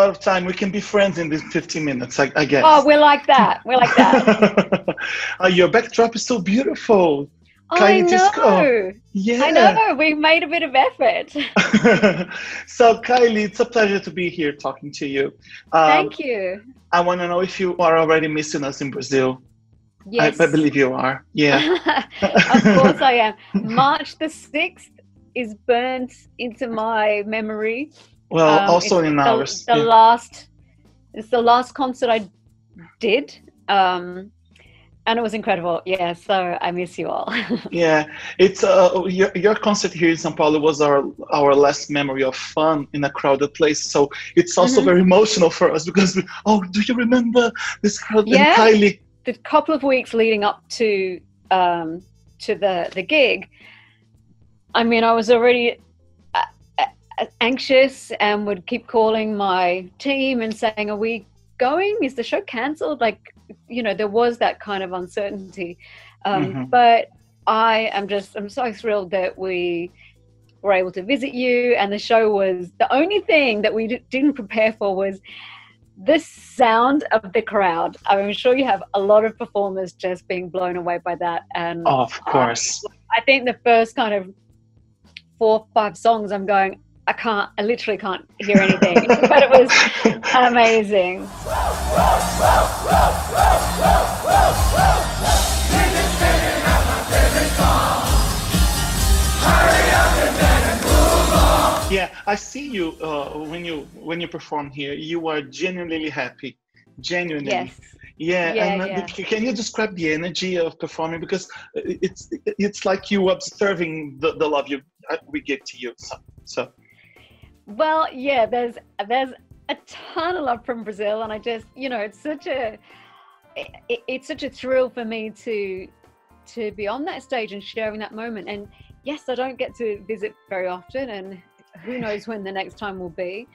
lot of time. We can be friends in these 15 minutes, I Oh, guess. we're like that. We're like that. Your backdrop is so beautiful. I Kylie, just know. I yeah. know. We made a bit of effort. So, Kylie, it's a pleasure to be here talking to you. Um, Thank you. I want to know if you are already missing us in Brazil. I Yes. believe you are. Yeah. Of course I am. March the 6th is burnt into my memory. Well, also It's in ours. the Yeah. last, it's the last concert I did. And it was incredible. Yeah, so I miss you all. Yeah, it's your concert here in São Paulo was our last memory of fun in a crowded place. So it's also Hmm. very emotional for us because do you remember this crowd and Yeah, Kylie? the couple of weeks leading up to the gig, I mean, I was already anxious and would keep calling my team and saying, "Are we going? Is the show cancelled?" Like, there was that kind of uncertainty. Hmm. But I'm so thrilled that we were able to visit you, and the show was the only thing that we didn't prepare for was the sound of the crowd. I'm sure you have a lot of performers just being blown away by that. And Of course. I think the first kind of 4 or 5 songs, I'm going, I literally can't hear anything, but it was amazing. Yeah, I see you when you perform here. You are genuinely happy, genuinely. Yes. Yeah, Yeah, and yeah. can you describe the energy of performing? Because it's like you observing the love we give to you. So Well, yeah, there's a ton of love from Brazil, and I just, it's such a thrill for me to be on that stage and sharing that moment. And yes, I don't get to visit very often, and who knows when the next time will be.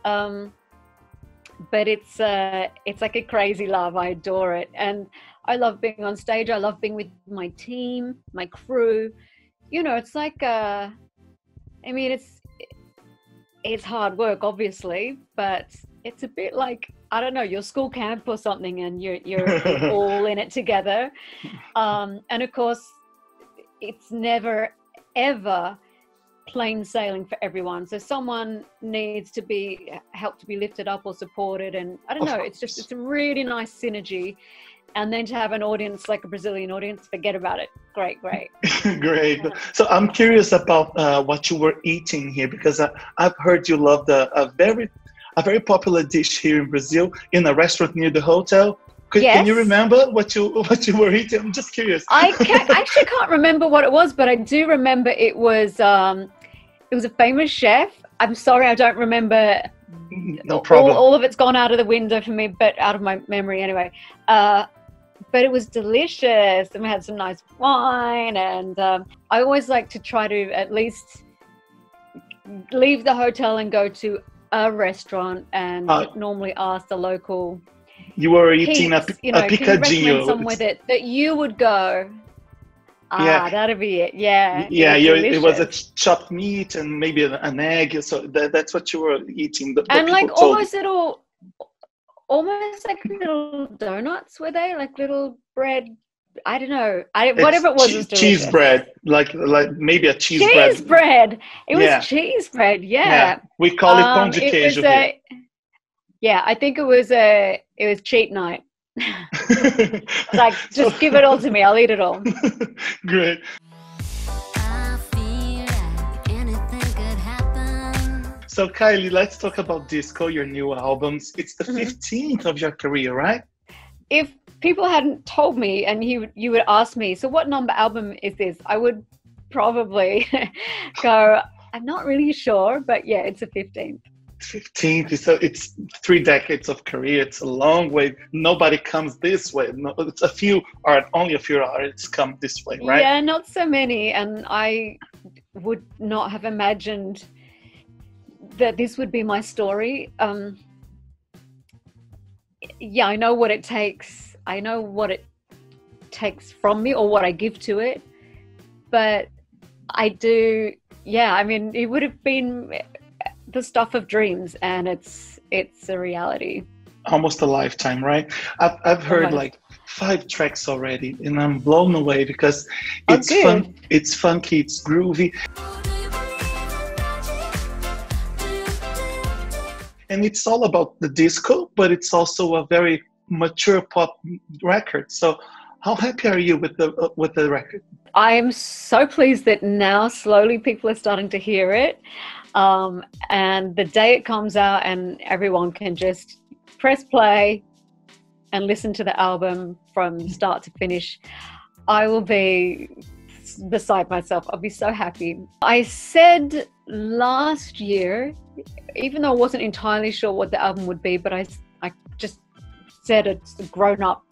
But it's like a crazy love. I adore it, and I love being on stage. I love being with my team, my crew. It's like I mean, it's hard work, obviously, but it's a bit like, I don't know, your school camp or something, and you're all in it together. And of course, it's never ever plain sailing for everyone. So someone needs to be helped to be lifted up or supported, and I don't know, it's a really nice synergy. And then to have an audience like a Brazilian audience, forget about it. Great. Great. So I'm curious about what you were eating here, because I've heard you love a very popular dish here in Brazil in a restaurant near the hotel. Can you remember what you were eating? I'm just curious. I actually can't remember what it was, but I do remember it was a famous chef. I'm sorry, I don't remember. No problem. All of it's gone out of the window for me, but out of my memory anyway. But it was delicious, and we had some nice wine. And I always like to try to at least leave the hotel and go to a restaurant, and normally ask the local. You were eating a can you recommend somewhere that you would go? Yeah, that'd be it. Yeah. Yeah, it was a chopped meat and maybe an egg. So that's what you were eating. And like almost like little donuts, were they? Like little bread. I don't know. Whatever it was cheese bread, like maybe a cheese bread. Cheese bread. It was cheese bread. Yeah. We call it pão de queijo here. Yeah, I think it was cheat night. Like, just give it all to me. I'll eat it all. Great. So Kylie, let's talk about Disco, your new albums. It's the 15th of your career, right? If people hadn't told me and you would ask me, so what number album is this? I would probably go, I'm not really sure, but yeah, it's the 15th. 15th, so it's 3 decades of career. It's a long way. Nobody comes this way. No, it's only a few artists come this way, right? Yeah, not so many. And I would not have imagined that this would be my story. Yeah, I know what it takes. I know what it takes from me or what I give to it. But I do, yeah, I mean, it would have been the stuff of dreams, and it's a reality. Almost a lifetime, right? I've heard Almost. like 5 tracks already, and I'm blown away because Oh, it's good. fun, it's funky, it's groovy, and it's all about the disco, but it's also a very mature pop record. So, how happy are you with the record? I am so pleased that now slowly people are starting to hear it. And the day it comes out and everyone can just press play and listen to the album from start to finish, I will be beside myself. I'll be so happy. I said last year, even though I wasn't entirely sure what the album would be, but I just said it's a grown-up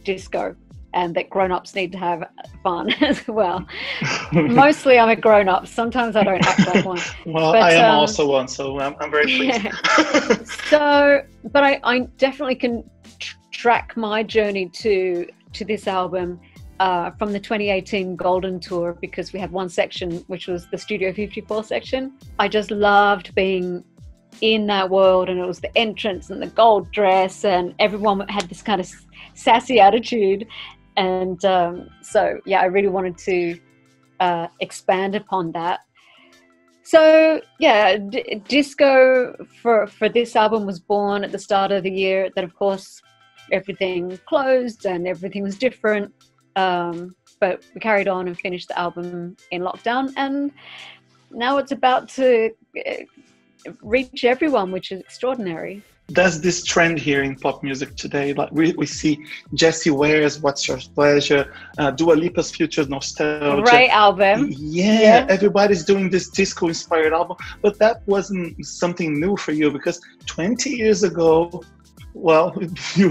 disco, and that grown-ups need to have fun as well. Mostly I'm a grown-up. Sometimes I don't act like one. Well, but, I am also one, so I'm very pleased. Yeah. So, but I definitely can track my journey to this album from the 2018 Golden Tour, because we had one section, which was the Studio 54 section. I just loved being in that world, and it was the entrance and the gold dress, and everyone had this kind of sassy attitude. And so, yeah, I really wanted to expand upon that. So, yeah, disco for this album was born at the start of the year. Then, of course, everything closed and everything was different. But we carried on and finished the album in lockdown. And now it's about to reach everyone, which is extraordinary. There's this trend here in pop music today. Like we see Jessie Ware's What's Your Pleasure, Dua Lipa's Future Nostalgia. Great album. Yeah, everybody's doing this disco-inspired album, but that wasn't something new for you, because 20 years ago, well, you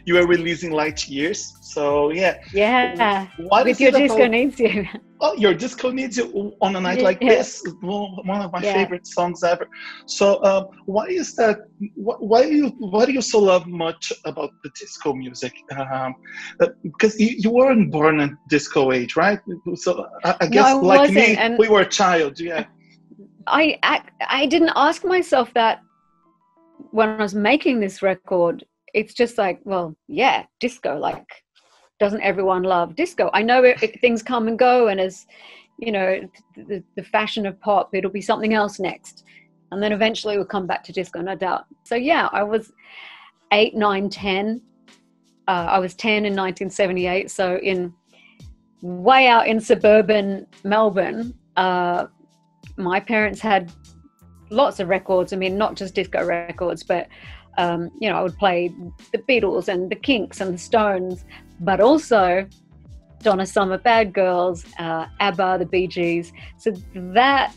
were releasing Light Years. So Yeah. What With is Your it Disco about? Needs You. Oh, Your Disco Needs You on a night like this, one of my favorite songs ever. So, why is that? Why do you so love much about the disco music? Because you weren't born in disco age, right? So I guess I like wasn't, me, and we were a child. Yeah. I didn't ask myself that when I was making this record. It's just like, well, yeah, disco. Like, doesn't everyone love disco? I know things come and go, and as you know, the fashion of pop, it'll be something else next, and then eventually we'll come back to disco, no doubt. So yeah, I was 8, 9, 10. I was 10 in 1978. So way out in suburban Melbourne, my parents had lots of records. I mean, not just disco records, but you know, I would play the Beatles and the Kinks and the Stones, but also Donna Summer, Bad Girls, ABBA, the Bee Gees. So that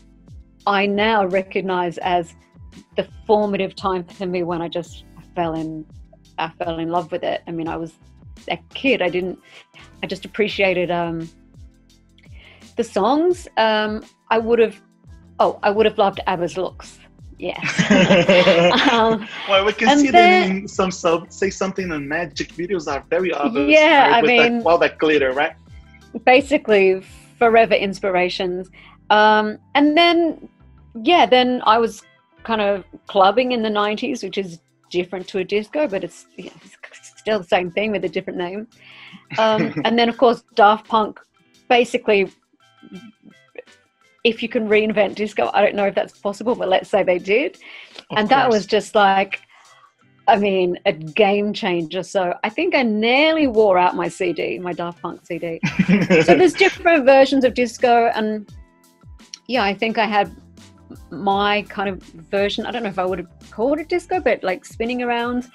I now recognize as the formative time for me, when I fell in love with it. I mean, I was a kid. I just appreciated the songs. I would have loved ABBA's looks. Yes. Well, we can see them in some Say Something and Magic videos are very obvious. Yeah, right? I mean, all that glitter, right? Basically, forever inspirations. And then I was kind of clubbing in the 90s, which is different to a disco, but it's still the same thing with a different name. And then, of course, Daft Punk, basically, if you can reinvent disco, I don't know if that's possible, but let's say they did. And that was just like, I mean, a game changer. So I think I nearly wore out my Daft Punk CD. So there's different versions of disco. And yeah, I think I had my kind of version. I don't know if I would have called it disco, but like spinning around,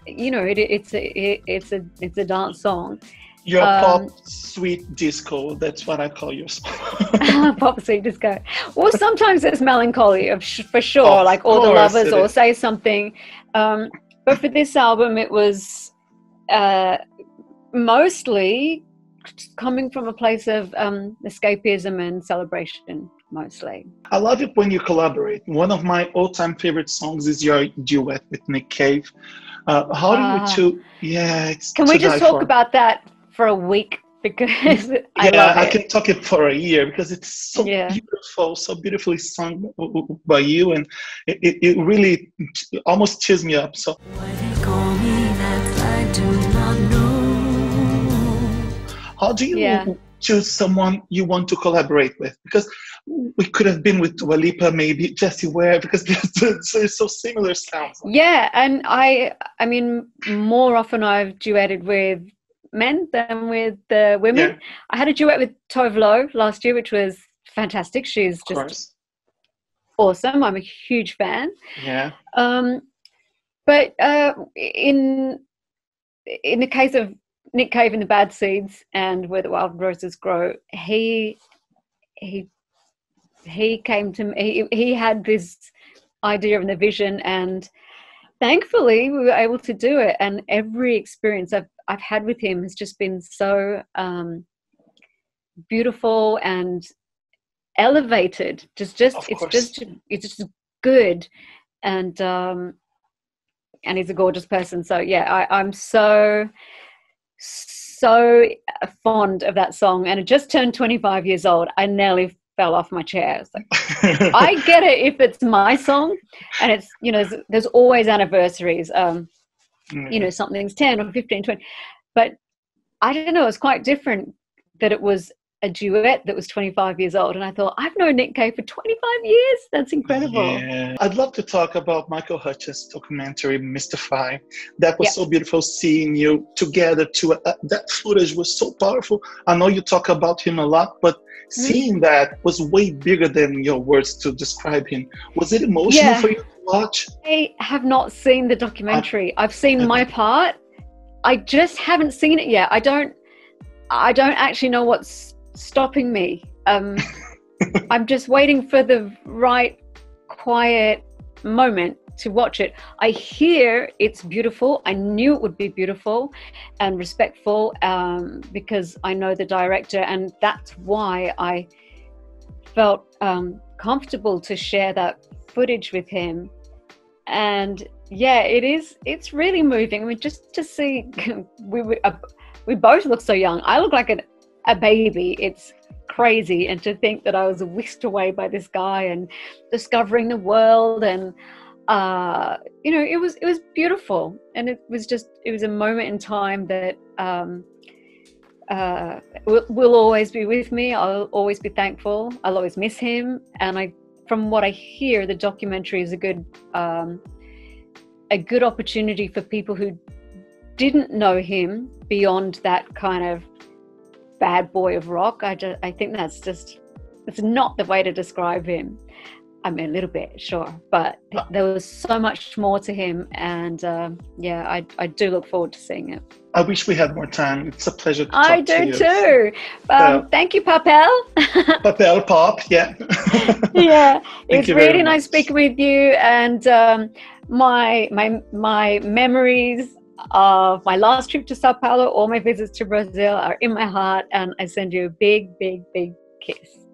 you know, it's a dance song. Your pop sweet disco, that's what I call yours. Pop sweet disco. Well, sometimes it's melancholy, for sure, like All the Lovers or Say Something. But for this album, it was mostly coming from a place of escapism and celebration, mostly. I love it when you collaborate. One of my all-time favorite songs is your duet with Nick Cave. How do you two? Yeah, it's can we just talk about that for a week? because I Yeah, love I it. can talk it for a year because it's so Yeah. beautiful, so beautifully sung by you, and it really almost cheers me up. So, Why they call me that I do not know. how do Yeah. you choose someone you want to collaborate with? Because we could have been with Dua Lipa, maybe Jessie Ware, because they're so similar sounds. Yeah, and I mean, more often I've duetted with men than with women. Yeah, I had a duet with Tove Lo last year, which was fantastic. She's of just course. awesome. I'm a huge fan. Yeah, But in the case of Nick Cave and the Bad Seeds and Where the Wild Roses Grow, he came to me. He had this idea and the vision, and thankfully we were able to do it. And every experience I've had with him has just been so beautiful and elevated. of course. It's just good, and he's a gorgeous person. So yeah, I'm so fond of that song, and it just turned 25 years old. I nearly fell off my chair. It's like, I get it if it's my song, and it's, you know, there's always anniversaries. You know, something's 10 or 15, 20, but I don't know, it's quite different that it was a duet that was 25 years old. And I thought, I've known Nick Cave for 25 years. That's incredible. Yeah, I'd love to talk about Michael Hutchence' documentary Mystify. That was Yep. so beautiful seeing you together. That footage was so powerful. I know you talk about him a lot, but seeing that was way bigger than your words to describe him. Was it emotional Yeah. for you to watch? I have not seen the documentary. I've seen my part. I just haven't seen it yet. I don't actually know what's stopping me. I'm just waiting for the right quiet moment to watch it. I hear it's beautiful. I knew it would be beautiful and respectful, because I know the director, and that's why I felt comfortable to share that footage with him. And yeah, it's really moving. I mean, just to see we both look so young. I look like a baby. It's crazy. And to think that I was whisked away by this guy and discovering the world, and you know, it was beautiful. And it was a moment in time that will always be with me. I'll always be thankful. I'll always miss him. And from what I hear, the documentary is a good opportunity for people who didn't know him beyond that kind of bad boy of rock. I think it's not the way to describe him. I mean, a little bit, sure, but there was so much more to him, and yeah, I do look forward to seeing it. I wish we had more time. It's a pleasure to talk I to you. do too. Thank you, Papel. Papel Pop, yeah. Yeah, it's you very really nice much. speaking with you, and my memories of my last trip to Sao Paulo, all my visits to Brazil are in my heart, and I send you a big, big, big kiss.